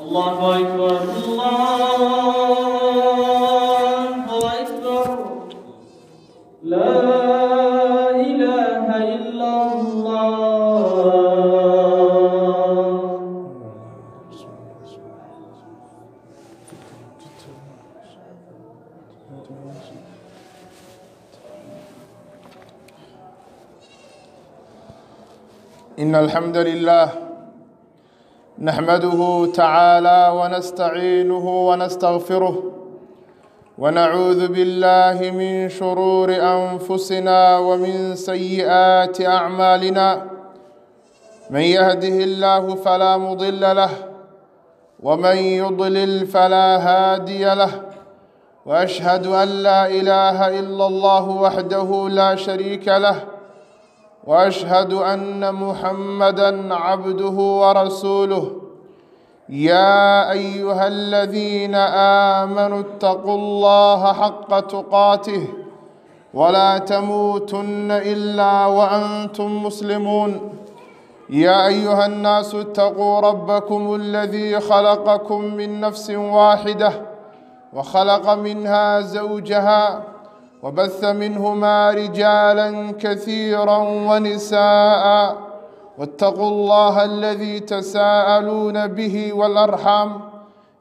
الله أكبر الله أكبر لا إله إلا الله. إن الحمد لله نحمده تعالى ونستعينه ونستغفره ونعوذ بالله من شرور أنفسنا ومن سيئات أعمالنا. من يهده الله فلا مضل له ومن يضلل فلا هادي له، وأشهد أن لا إله إلا الله وحده لا شريك له، وأشهد أن محمدًا عبده ورسوله. يا أيها الذين آمنوا اتقوا الله حق تقاته ولا تموتن إلا وأنتم مسلمون. يا أيها الناس اتقوا ربكم الذي خلقكم من نفس واحدة وخلق منها زوجها وبث منهما رجالا كثيرا ونساء، واتقوا الله الذي تساءلون به والأرحام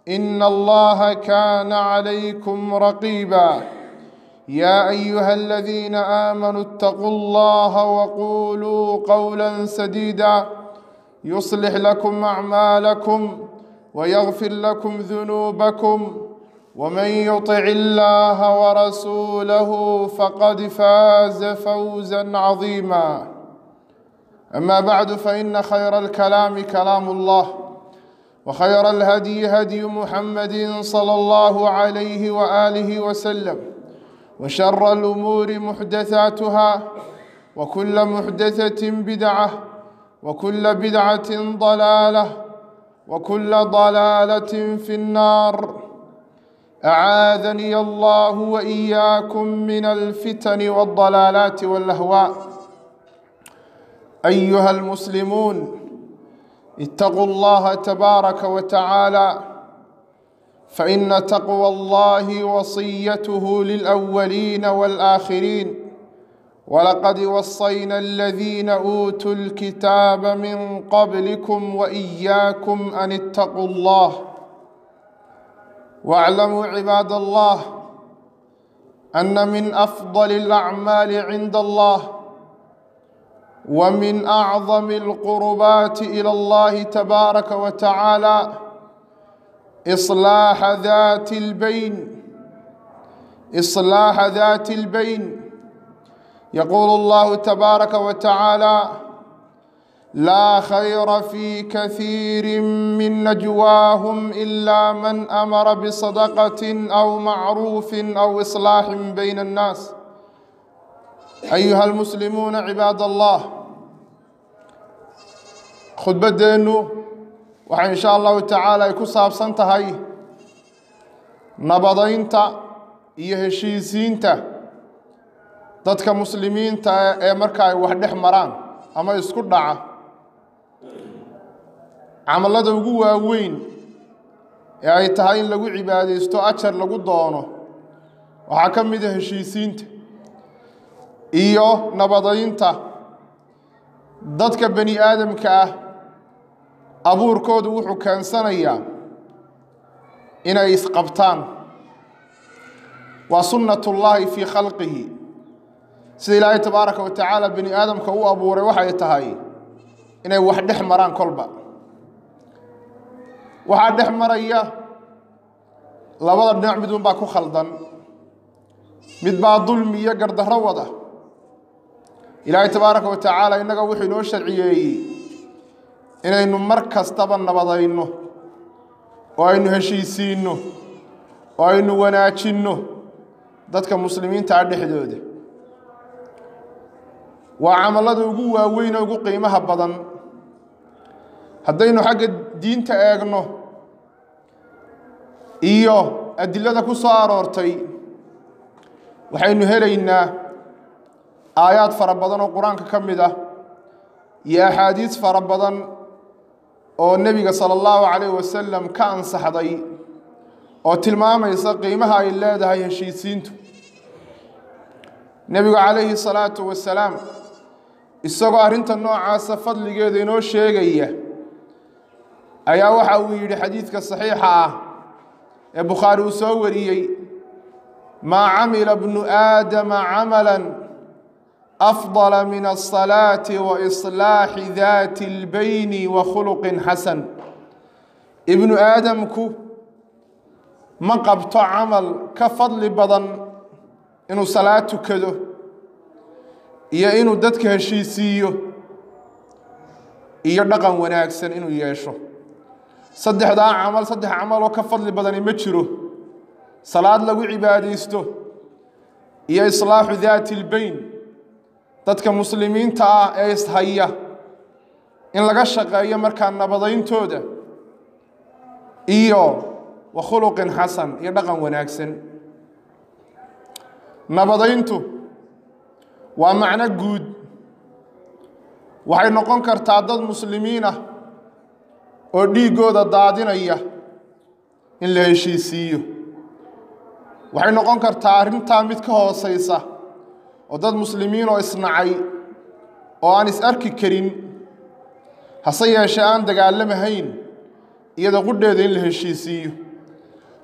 إن الله كان عليكم رقيبا. يا أيها الذين آمنوا اتقوا الله وقولوا قولا سديدا يصلح لكم أعمالكم ويغفر لكم ذنوبكم، ومن يطع الله ورسوله فقد فاز فوزا عظيما. أما بعد، فإن خير الكلام كلام الله، وخير الهدي هدي محمد صلى الله عليه وآله وسلم، وشر الأمور محدثاتها، وكل محدثة بدعة، وكل بدعة ضلالة، وكل ضلالة في النار. أعاذني الله وإياكم من الفتن والضلالات والأهواء. أيها المسلمون، اتقوا الله تبارك وتعالى، فإن تقوى الله وصيته للأولين والآخرين، ولقد وصينا الذين أوتوا الكتاب من قبلكم وإياكم أن اتقوا الله. واعلموا عباد الله أن من أفضل الأعمال عند الله ومن أعظم القربات إلى الله تبارك وتعالى إصلاح ذات البين. يقول الله تبارك وتعالى: لا خير في كثير من نجواهم إلا من أمر بصدقة أو معروف أو إصلاح بين الناس. أيها المسلمون عباد الله، خطبتنا waxay insha Allah taala ku saabsan tahay nabadaynta iyo heshiisiinta dadka muslimiinta ee marka ay wax dhex maraan ama isku dhaca. camalada ugu waaweyn ee ay tahay in lagu cibaadeysto ajar lagu doono waxa ka mid ah heshiisiinta iyo nabadaynta dadka bani aadamka ah. abuurkoodu wuxuu keensanayaa inay isqabtaan. waa sunnatullaahi fii khalqihi. sida ilaahay tabaaraka wa tacaala bani aadamka u abuuray waxay tahay inay wax dhex maraan kolba. waxaa dhex maraya labada dhinac mid unbaa ku khaldan, mid baa dulmi iyo gardarro wada. ilaahay tabaaraka wa tacaala innaga wuxuu inoo sharciyeeyey inaynu mar kastaba nabadayno oo aynu heshiisiinno oo aynu wanaajinno dadka muslimiinta ah dhexdooda. waa camalada ugu waaweyn oo ugu qiimaha badan. haddaynu xagga diinta eegno iyo adilada ku soo aroortay, waxaynu helaynaa aayaad fara badan oo qur-aanka ka mid ah iyo axaadiis fara badan oo nebiga sala allahu calayhi wasalam ka ansaxday oo tilmaamaysa qiimaha ay leedahay heshiisiintu nebigu calayhi salaatu wasalaam isagoo arrinta noocaasa fadligeeda inoo sheegaya ayaa waxa uu yidhi xadiidka saxiixa ah ee bukhaari uu soo wariyey maa camila bnu aadama camalan afdala min asalaati wa islaaxi daati albayni wa khuluqin xasan ibnu aadamku ma qabto camal ka fadli badan inuu salaad tukado iyo inuu dadka heshiisiiyo iyo dhaqan wanaagsan inuu yeesho saddex camal oo ka fadli badani ma jiro salaad lagu cibaadaysto iyo islaaxu daati albayn dadka muslimiinta ah ee ishaya in laga shaqeeyo markaa nabadayntooda iyo wa khuluqin xasan iyo dhaqan wanaagsan nabadayntu waa macno guud waxay noqon kartaa dad muslimiin ah oo dhiigooda daadinaya in la heshiisiiyo waxay noqon kartaa arrintaa mid ka hooseysa oo dad muslimiin oo isnacay oo aan is arki karin hase yeeshee aan dagaalamahayn iyada qudheeda in la heshiisiiyo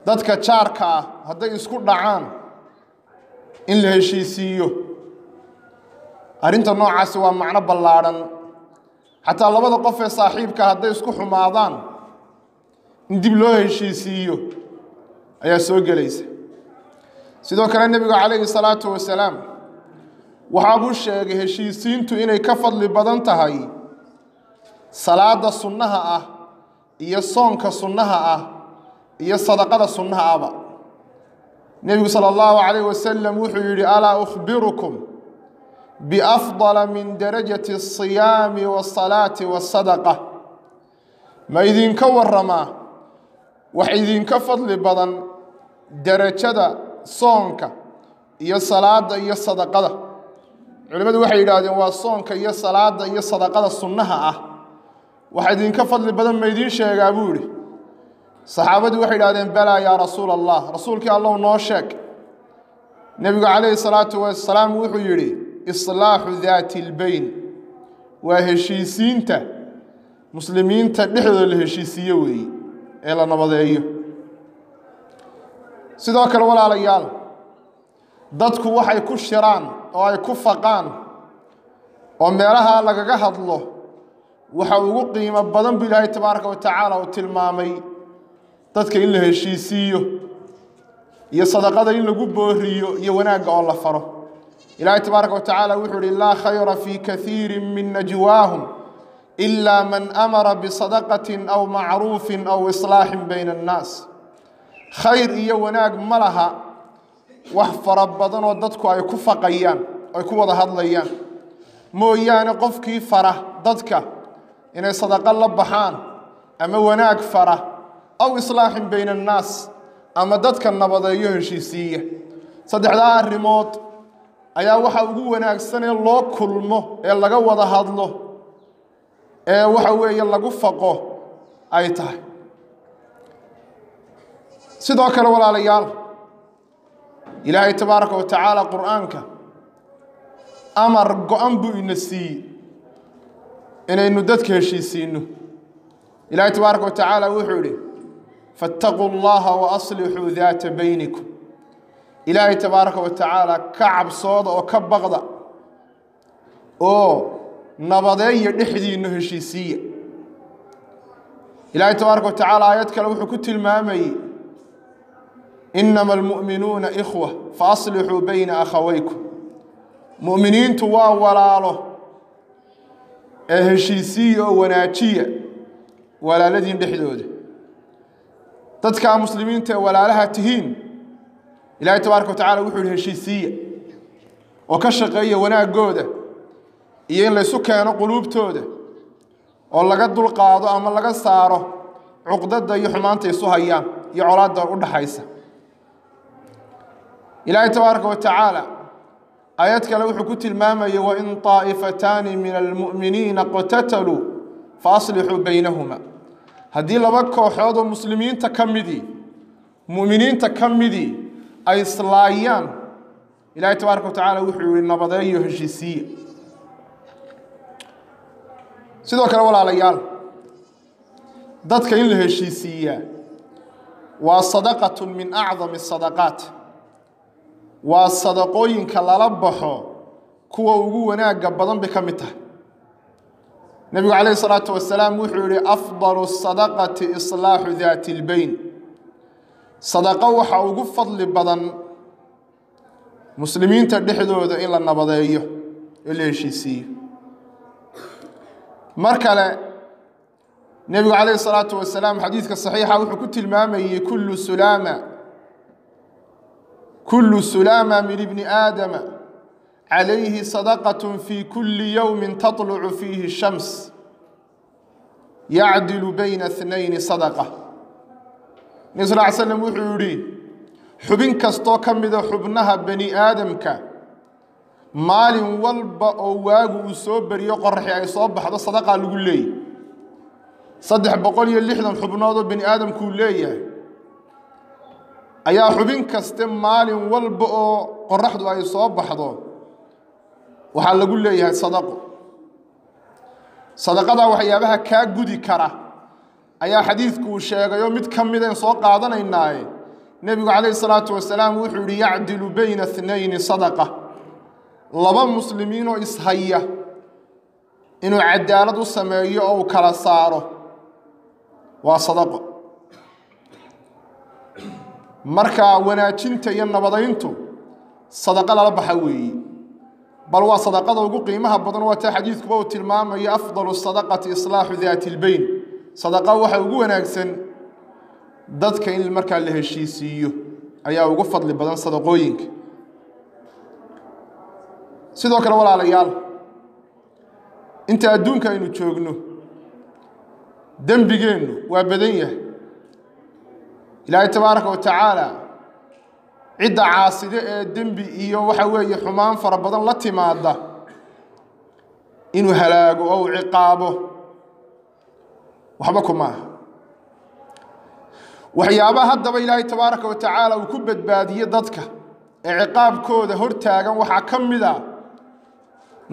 dadka jaarka ah hadday isku dhacaan in la heshiisiiyo arrinta noocaasi waa macno ballaadhan xataa labada qof ee saaxiibka hadday isku xumaadaan in dib loo heshiisiiyo ayaa soo gelaysa sidoo kale nebigu calayhi salaatu wasalaam waxaa buu sheegay heshiisiintu inay ka fadli badan tahay salaada sunnaha ah iyo soonka sunnaha ah iyo sadaqada sunnaha ahba nebigu sala allahu calayhi wasalam wuxuu yidhi alaa ukhbirukum biafdala min darajati asiyaami waasalaati waasadaqa ma idinka warramaa wax idinka fadli badan darajada soonka iyo salaada iyo sadaqada culimmadu waxay yidhaahdeen waa soonka iyo salaada iyo sadaqada sunnaha ah waxa idinka fadli badan ma idiin sheegaa buu yidhi saxaabadii waxay yidhahdeen balaa yaa rasuula allah rasuulkii allow noo sheeg nebigu calayhi salaatu wasalaam wuxuu yidhi islaaxu daati albayn waa heshiisiinta muslimiinta dhexdooda la heshiisiiyo weeye ee la nabadeeyo sidoo kale walaalayaal dadku waxay ku shiraan oo ay ku faqaan oo meelaha lagaga hadlo waxa ugu qiimo badan buu ilaahay tabaaraka wa tacaala uu tilmaamay dadka in la heshiisiiyo iyo sadaqada in lagu booriyo iyo wanaagga oo la faro ilaahay tabaaraka wa tacaala wuxuu yidhi laa khayra fii kathiirin min najwaahum ilaa man amara bisadaqatin aw macruufin aw islaaxin bayna annaas khayr iyo wanaag ma laha wax fara badan oo dadku ay ku faqayaan ay ku wada hadlayaan mooyaane qofkii fara dadka inay sadaqo la baxaan ama wanaag fara aw islaaxin bayna annaas ama dadka nabadeeyo heshiisiiya saddexdaa arrimood ayaa waxa ugu wanaagsan ee loo kulmo ee laga wada hadlo ee waxa weeye lagu faqo ay tahay sidoo kale walaalayaal ilaahay tabaaraka wa tacaala qur'aanka amar go-an buu ina siiyey inaynu dadka heshiisiinno ilaahay tabaaraka wa tacaala wuxuu yidhi fattaquu llaha wa aslixuu daata baynikum ilaahay tabaaraka wa tacaala ka cabsooda oo ka baqda oo nabadeeya dhexdiinna heshiisiiya ilaahay tabaaraka wa tacaala aayad kale wuxuu ku tilmaamayey inama almu'minuuna ikhwa faaslixuu bayna akhawaykum mu'miniintu waa walaalo ee heshiisiiya oo wanaajiya walaaladiin dhexdooda dadka muslimiinta ee walaalaha tihiin ilaahay tabaaraka wa tacaala wuxuu yidhi heshiisiiya oo ka shaqeeya wanaaggooda iyo in laysu keeno quluubtooda oo laga dulqaado ama laga saaro cuqdada iyo xumaanta isu hayaan iyo colaadda u dhaxaysa ilaahay tabaaraka wa tacaala aayad kale wuxuu ku tilmaamayay wain طaa'ifataani min almu'miniina qtataluu faaslixuu baynahuma haddii laba kooxood oo muslimiinta ka midii mu'miniinta ka midii ay islaayaan ilaahay tabaaraka wa tacaala wuxuu yidhi nabadeeyo heshiisiiya sidoo kale walaalayaal dadka in la heshiisiiyaa waa sadaqatun min acdami sadaqaat waa sadaqooyinka lala baxo kuwa ugu wanaagga badan bay ka mid tahay nebigu calayhi salaatu wasalaam wuxuu yidhi afdalu sadaqati islaaxu daati lbayn sadaqo waxaa ugu fadli badan muslimiinta dhexdooda in la nabadeeyo ee la heshiisiiyo mar kale nebigu calayhi salaatu wasalaam xadiidka saxiixa wuxuu ku tilmaamayey kullu sulaama min ibni aadama calayhi sadaqatun fii kulli yowmin tatlucu fiihi shams yacdilu bayna اthnayni sadaqa nebi sal ly slam wuxuu yidhi xubin kastoo ka mida xubnaha bani aadamka maalin walba oo waagu uu soo beriyo qoraxi ay soo baxdo sadaqaa lagu leeyahy 360 xubnood oo bani aadamkuu leeyahay ayaa xubin kaste maalin walba oo qoraxdu ay soo baxdo waxaa lagu leeyahay sadaqo sadaqada waxyaabaha kaa gudi kara ayaa xadiidku uu sheegayo mid ka mid aan soo qaadanaynaaye nebigu calayhi salaatu wasalaam wuxuu yidhi yacdilu bayna اthnayni sadaqa laba muslimiin oo ishaya inuu cadaalad u sameeyo oo uu kala saaro waa sadaqo marka wanaajinta iyo nabadayntu sadaqa lala baxa weeye bal waa sadaqada ugu qiimaha badan waa taa xadiidkuba uu tilmaamayo afdalu sadaqati islaaxu daati lbayn sadaqa waxa ugu wanaagsan dadka in markaa la heshiisiiyo ayaa ugu fadli badan sadaqooyinka sidoo kale walaalayaal inta adduunka aynu joogno dembigeennu waa badan yahay ilaahay tabaaraka wa tacaala cidda caaside ee dembi iyo waxa weeye xumaan fara badan la timaada inuu halaago oo uu ciqaabo waxba kuma aha waxyaabaha haddaba ilaahay tabaaraka wa tacaala uu ku badbaadiye dadka ee ciqaabkooda hortaagan waxaa ka mid a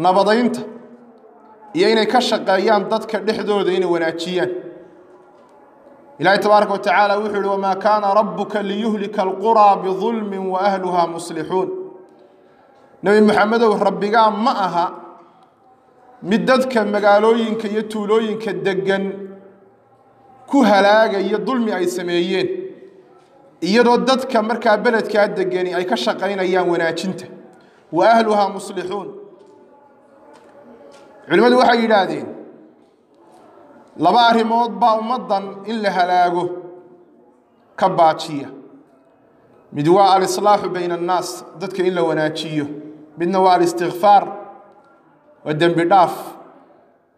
nabadaynta iyo inay ka shaqeeyaan dadka dhexdooda inay wanaajiyaan ilaahay tabaaraka wa tacaala wuxuu yidhi wamaa kaana rabbuka liyuhlika alquraa bidulmin wa ahluhaa muslixuun nebi maxamedow rabbigaa ma aha mid dadka magaalooyinka iyo tuulooyinka deggan ku halaagaya dulmi ay sameeyeen iyadoo dadka markaa beledkaa degani ay ka shaqaynayaan wanaajinta wa ahluhaa muslixuun culimmadu waxay yidhaahdeen laba arrimood baa ummaddan in la halaago ka baajiya mid waa alislaaxu bayna annaas dadka in la wanaajiyo midna waa alistikfaar waa dembi dhaaf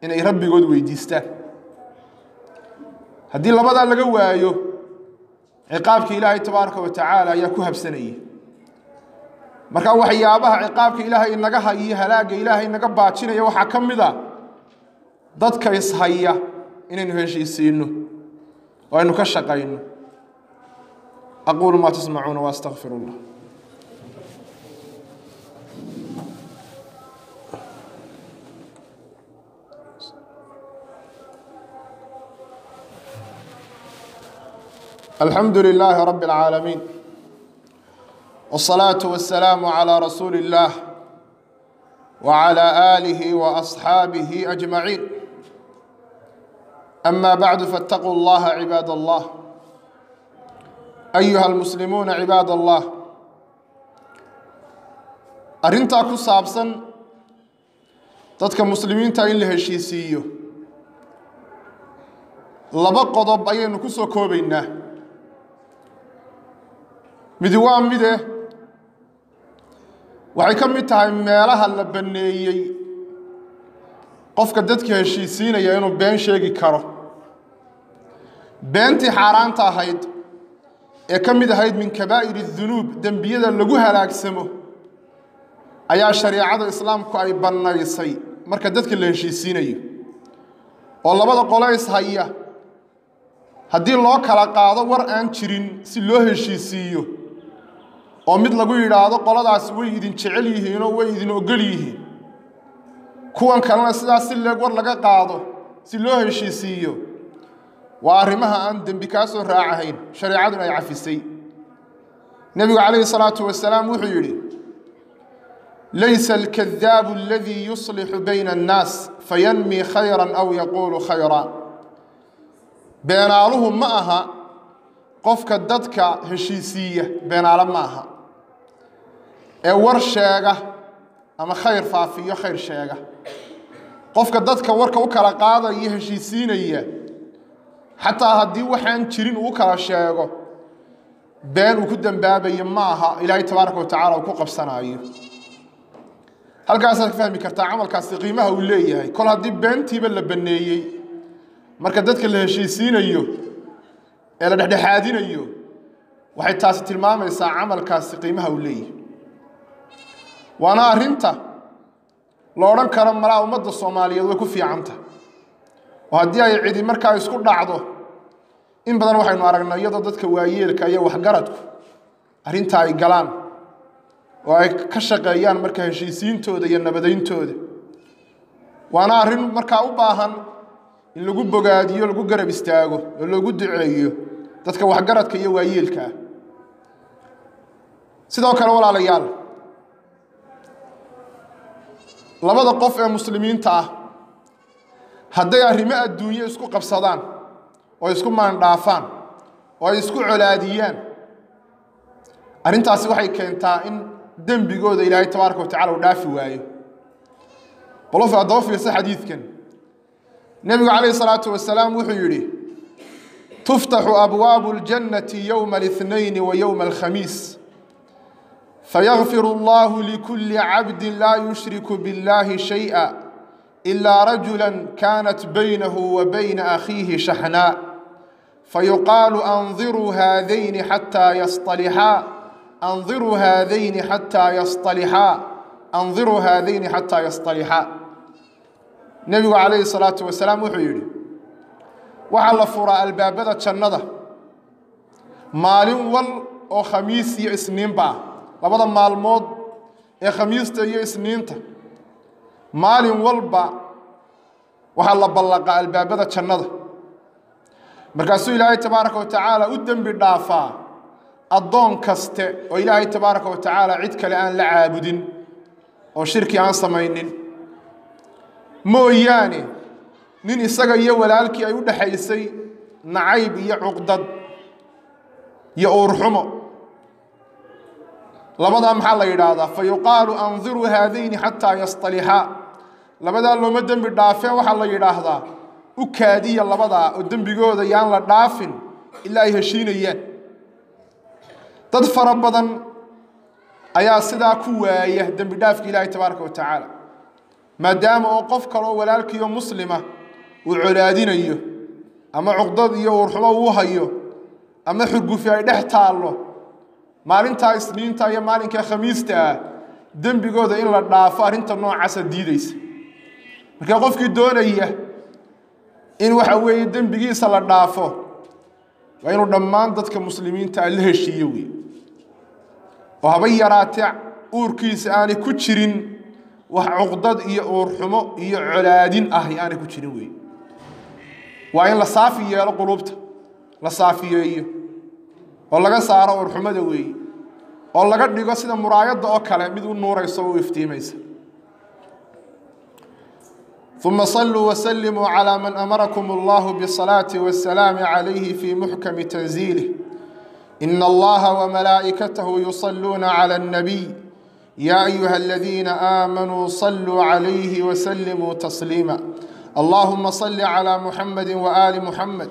inay rabbigood weydiistaan haddii labadaa laga waayo ciqaabka ilaahay tabaaraka wa tacaala ayaa ku habsanaya marka waxyaabaha ciqaabka ilaahay inaga hayiyo halaagga ilaahay inaga baajinaya waxaa ka mid a dadka ishaya inaynu heshiisiinno oo aynu ka shaqayno aquulu maa tasmacuuna waastaqfiru llah الحمد لله رب العالمين والصلاة والسلام على رسول الله وعلى آله وأصحابه أجمعين أما بعد فاتقوا الله عباد الله أيها المسلمون عباد الله أرنتا كصابسا تدك مسلمين تاين لهشيسيو لبقضب أين كسو كوبينه midi waa mide waxay ka mid tahay meelaha la baneeyey qofka dadka heshiisiinaya inuu been sheegi karo beentii xaaraanta ahayd ee ka mid ahayd min kabaa'iri dunuub dembiyada lagu halaagsamo ayaa shariicada islaamku ay bannaysay marka dadka la heshiisiinayo oo labada qolo is haya haddii loo kala qaado war aan jirin si loo heshiisiiyo oo mid lagu yiraahdo qoladaas way idin jecel yihiin oo way idin ogol yihiin kuwan kalena sidaas si leeg war laga qaado si loo heshiisiiyo waa arrimaha aan dambi ka soo raacahayn shariicaduna ay cafisay nabiga kaleey salaatu wasalaam wuxuu yiri laysa al-kadhab alladhi yuslihu bayna an-nas fayanmi khayran aw yaqulu khayran beenaaluhu ma aha qofka dadka heshiisiya beenaala ma aha ee war sheega ama khayr faafiyo khayr sheega qofka dadka warka u kala qaadaya heshiisiinaya xataa haddii waxaan jirin uu kala sheego been uu ku dambaabayo ma aha ilaahay tabaaraka wa tacaala uu ku qabsanayo halkaas aad fahmi kartaa camalkaasi qiimaha uu leeyahay kol haddii beentiiba la baneeyay marka dadka la heshiisiinayo ee la dhexdhexaadinayo waxay taasi tilmaamaysaa camalkaasi qiimaha uu leeyahay waana arinta loo oran karo malaa ummadda Soomaaliyeed way ku fiicanta oo haddii ay cidi markaa isku dhacdo in badan waxaynu aragnaa iyadoo dadka waayeelka iyo waxgaradku arinta ay galaan oo ay ka shaqeeyaan markaa heshiisiintooda iyo nabadayntooda waana arin markaa u baahan in lagu bogaadiyo lagu garab istaago oo lagu duceeyo dadka waxgaradka iyo waayeelka sidoo kale walaalayaal labada qof ee muslimiinta ah hadday arrimo adduunyo isku qabsadaan oo isku maandhaafaan oo isku colaadiyaan arintaasi waxay keentaa in dembigooda ilaahay tabaaraka wa tacaala uu dhaafi waayo qolof adoo fiirsa xadiidkan nabiga kaleey salaatu wasalaam wuxuu yiri tuftahu abwaabu aljannati yawma al-ithnayn wa yawma al-khamis فيغفر الله لكل عبد لا يشرك بالله شيئا إلا رجلا كانت بينه وبين أخيه شحناء فيقال أنظروا هذين حتى يصطلحا أنظروا هذين حتى يصطلحا أنظروا هذين حتى يصطلحا نبي عليه الصلاة والسلام وحيري وعلى فراء البابدة الشنده مال أو خميس يسنين بقى labada maalmood ee khamiista iyo isniinta maalin walba waxa la ballaqa albaabada jannada markaasuu ilaahay tabaaraka wa tacaala u dambi dhaafaa adoon kaste oo ilaahay tabaaraka wa tacaala cid kale aan la caabudin oo shirki aan samaynin mooyaane nin isaga iyo walaalkii ay u dhaxaysay nacayb iyo cuqdad iyo uurxumo labada maxaa la yiraahdaa fayuqaalu anziru haadayni hatta yastaliha labada looma dambi dhaafeen waxa la yiraahdaa u kaadiya labada oo dambigooda yaan la dhaafin ilaa ay heshiinayaan dad fara badan ayaa sidaa ku waaya dambi dhaafka ilaahay tabaaraka wa tacaala maadaama oo qof kale oo walaalkiyo muslima uu colaadinayo ama cuqdad iyo urxumo uu hayo ama xurgufi ay dhex taalo maalinta isniinta iyo maalinka khamiista dambigooda in la dhaafo arinta noocaas diidaysa marka qofkii doonaya in waxa weeye dambigiisa la dhaafo waa inuu dhammaan dadka muslimiinta la heshiiyo weey oo haba yaraatay uurkiisa aan ku jirin wax cuqdad iyo uurxumo iyo colaadin ah aan ku jirin weey waa in la saafi yeelo qulubta la saafiyeeyo oo laga saaro uurxumada weey oo laga dhigo sida muraayada oo kale mid u nuurayso oo iftiimaysa ثم صلوا وسلموا على من أمركم الله بالصلاة والسلام عليه في محكم تنزيله إن الله وملائكته يصلون على النبي يا أيها الذين آمنوا صلوا عليه وسلموا تسليما اللهم صل على محمد وآل محمد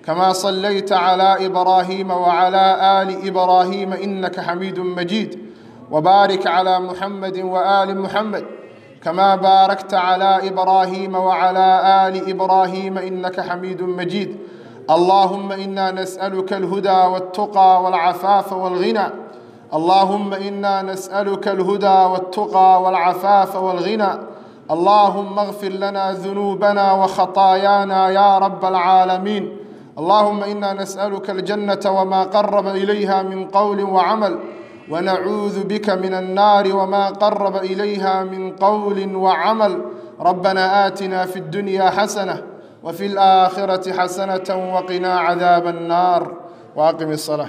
كما صليت على إبراهيم وعلى آل إبراهيم إنك حميد مجيد وبارك على محمد وآل محمد كما باركت على إبراهيم وعلى آل إبراهيم إنك حميد مجيد اللهم إنا نسألك الهدى والتقى والعفاف والغنى اللهم إنا نسألك الهدى والتقى والعفاف والغنى اللهم اغفر لنا ذنوبنا وخطايانا يا رب العالمين اللهم إنا نسألك الجنة وما قرب إليها من قول وعمل ونعوذ بك من النار وما قرب إليها من قول وعمل ربنا آتنا في الدنيا حسنة وفي الآخرة حسنة وقنا عذاب النار وأقم الصلاة.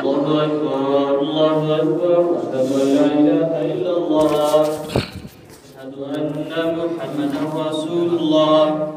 الله أكبر الله أكبر أشهد أن لا إله إلا الله أشهد أن محمدا رسول الله.